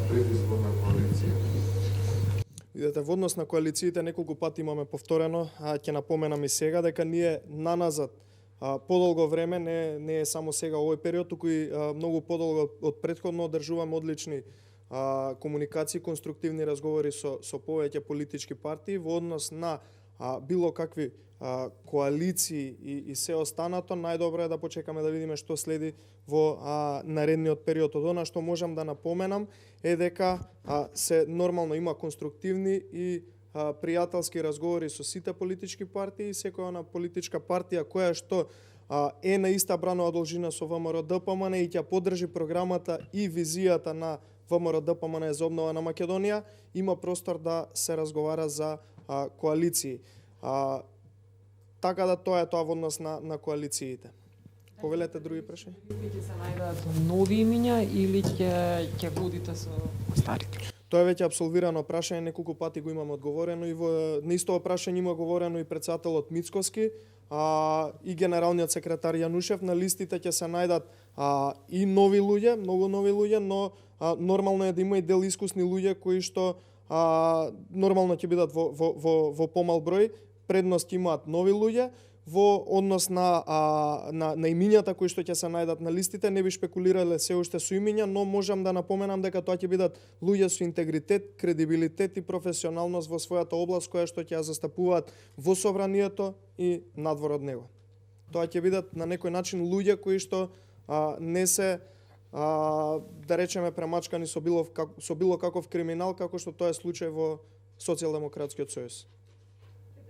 предизборна коалиција? Видете, во однос на коалициите неколку пати имаме повторено, ќе напоменам и сега дека ние наназад подолго време, не е само сега овој период, туку и многу подолго од претходно одржуваме одлични комуникации, конструктивни разговори со повеќе политички партии во однос на било какви коалиции и се останато. Најдобро е да почекаме да видиме што следи во наредниот период. Од она што можам да напоменам е дека се нормално има конструктивни и пријателски разговори со сите политички партии, секоја на политичка партија која што е на иста бранова должина со ВМРО-ДПМН и ќе поддржи програмата и визијата на ВМРО-ДПМН за обнова на Македонија, има простор да се разговара за коалиции. Така да тоа е во однос на коалициите. Повелете други прашања? Ќе се најдат нови имиња или ќе водите со старите? Тоа е веќе апсолвирано прашање, неколку пати го имаме одговорено и на исто прашање има говорено и председателот Мицкоски, и генералниот секретар Јанушев. На листите ќе се најдат и нови луѓе, многу нови луѓе, но нормално е да има и дел искусни луѓе кои што нормално ќе бидат во помал број. Предност имаат нови луѓе. Во однос на имињата кои што ќе се најдат на листите, не би шпекулирале се уште со имиња, но можам да напоменам дека тоа ќе бидат луѓе со интегритет, кредибилитет и професионалност во својата област која што ќе ја застапуваат во собранието и надвор од него. Тоа ќе бидат на некој начин луѓе кои што не се да речеме премачкани со било каков криминал, како што тоа е случај во Социјалдемократскиот сојуз.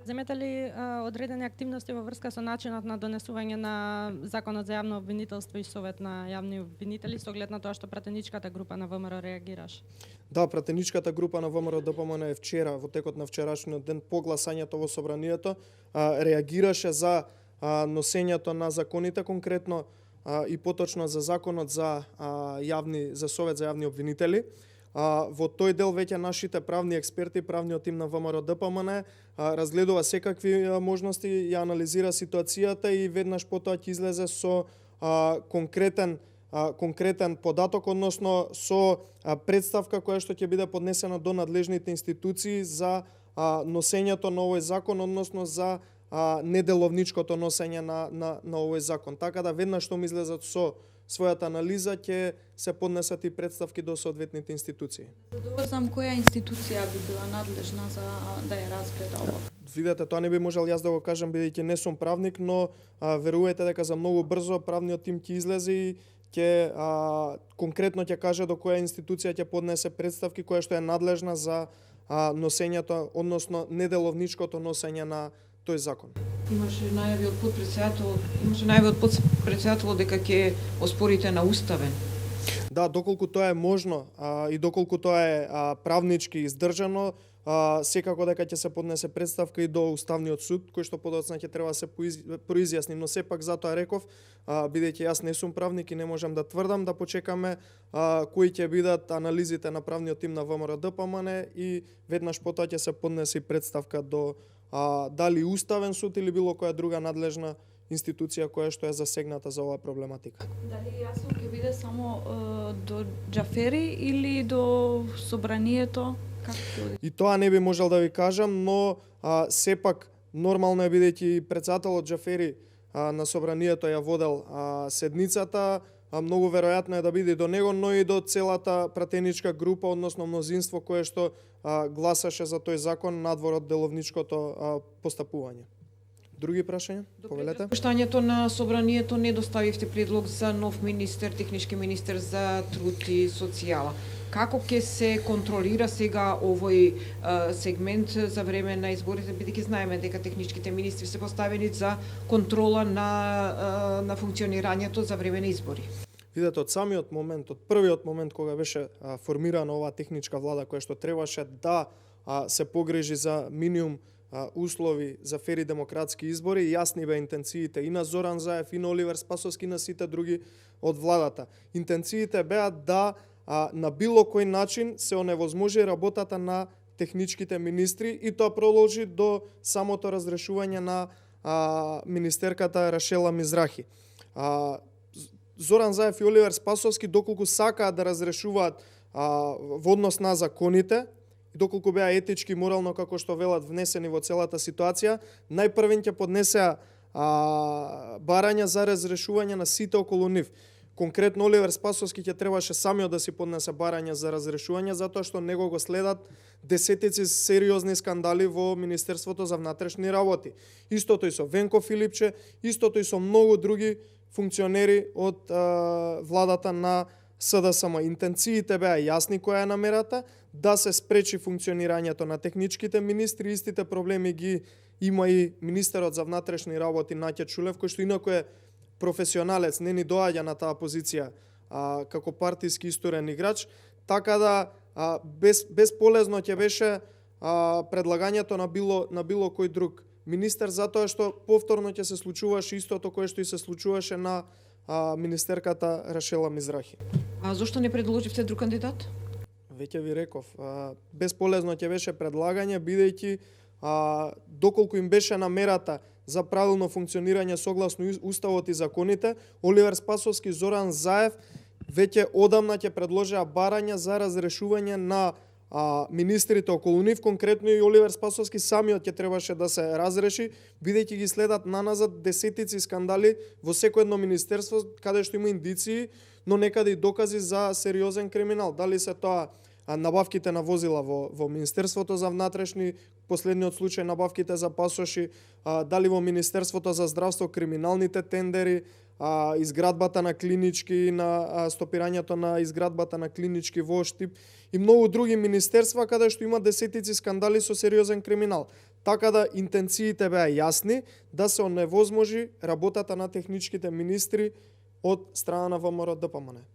Земете ли одредени активности во врска со начинот на донесување на Законот за јавно обвинителство и Совет на јавни обвинители со оглед на тоа што пратеничката група на ВМРО реагираше? Да, пратеничката група на ВМРО-ДПМН е вчера, во текот на вчерашниот ден по гласањето во собранието, реагираше за носењето на законите, конкретно и поточно за Законот за Совет за јавни обвинители. Во тој дел веќе нашите правни експерти, правниот тим на ВМРО-ДПМН разгледува секакви можности, ја анализира ситуацијата и веднаш потоа ќе излезе со конкретен податок, односно со представка која што ќе биде поднесена до надлежните институции за носењето на овој закон, односно за неделовничкото носење на овој закон. Така да веднаш што ми излезат со својата анализа ќе се поднесат и представки до соодветните институции. Да знам која институција би била надлежна за да ја разгледа ова. Видете, тоа не би можел јас да го кажам бидејќи не сум правник, но верувајте дека за многу брзо правниот тим ќе излезе и ќе конкретно ќе каже до која институција ќе поднесе представки која што е надлежна за носењето, односно неделовничкото носење на тој закон. Имаше најави од подпредседателот дека ќе оспорите на уставен. Да, доколку тоа е можно и доколку тоа е правнички издржано, секако дека ќе се поднесе представка и до Уставниот суд, кој што подоцна ќе треба да се произјасни, но сепак затоа реков, бидејќи јас не сум правник и не можам да тврдам, да почекаме кои ќе бидат анализите на правниот тим на ВМРО-ДПМН и веднаш потоа ќе се поднесе представка до дали Уставен суд или било која друга надлежна институција која што е засегната за оваа проблематика. Дали јасно ќе биде само до Џафери или до собранието? И тоа не би можел да ви кажам, но сепак нормално е бидејќи председателот Џафери на собранието ја водел седницата, многу веројатно е да биде до него, но и до целата пратеничка група, односно мнозинство кое што гласаше за тој закон надвор од деловничкото постапување. Други прашања? Повелете. Распуштањето на собранието не доставивте предлог за нов министер, технички министер за труд и социјала. Како ќе се контролира сега овој сегмент за време на изборите, бидејќи знаеме дека техничките министри се поставени за контрола на функционирањето за време на избори? Видете, од самиот момент, од првиот момент кога беше формирана оваа техничка влада која што требаше да се погрежи за минимум услови за фери демократски избори, јасни бе интенциите и на Зоран Заев, и на Оливер Спасовски, и на сите други од владата. Интенциите беа да на било кој начин се оневозможи работата на техничките министри и тоа продолжи до самото разрешување на министерката Рашела Мизрахи. Зоран Заев и Оливер Спасовски, доколку сакаат да разрешуваат во однос на законите, и доколку беа етички и морално, како што велат, внесени во целата ситуација, најпрвен ќе поднесеа барања за разрешување на сите околу нив. Конкретно Оливер Спасовски ќе требаше самиот да си поднесе барање за разрешување, затоа што него го следат десетици сериозни скандали во Министерството за внатрешни работи. Истото и со Венко Филипче, истото и со многу други функционери од владата на СДСМ. Интенциите беа јасни која е намерата, да се спречи функционирањето на техничките министри, истите проблеми ги има и министерот за внатрешни работи Наќа Чулев, кој што инаку е професионалец, не ни доаѓа на таа позиција како партиски исторен играч, така да безполезно ќе беше предлагањето на било кој друг министер, затоа што повторно ќе се случуваше истото кое што и се случуваше на министерката Рашела Мизрахи. А зошто не предложивте друг кандидат? Веќе ви реков, безполезно ќе беше предлагање, бидејќи доколку им беше намерата за правилно функционирање согласно уставот и законите, Оливер Спасовски и Зоран Заев веќе одамна ќе предложеа барања за разрешување на министрите околу нив, конкретно и Оливер Спасовски самиот ќе требаше да се разреши, бидејќи ги следат наназад десетици скандали во секој едно министерство каде што има индиции, но некаде и докази за сериозен криминал. Дали се тоа набавките на возила во Министерството за внатрешни, последниот случај набавките за пасоши, дали во Министерството за здравство криминалните тендери, изградбата на клинички, на стопирањето на изградбата на клинички во Штип и многу други министерства каде што има десетици скандали со сериозен криминал. Така да интенциите беа јасни да се оневозможи работата на техничките министри од страна на ВМРО ДПМН.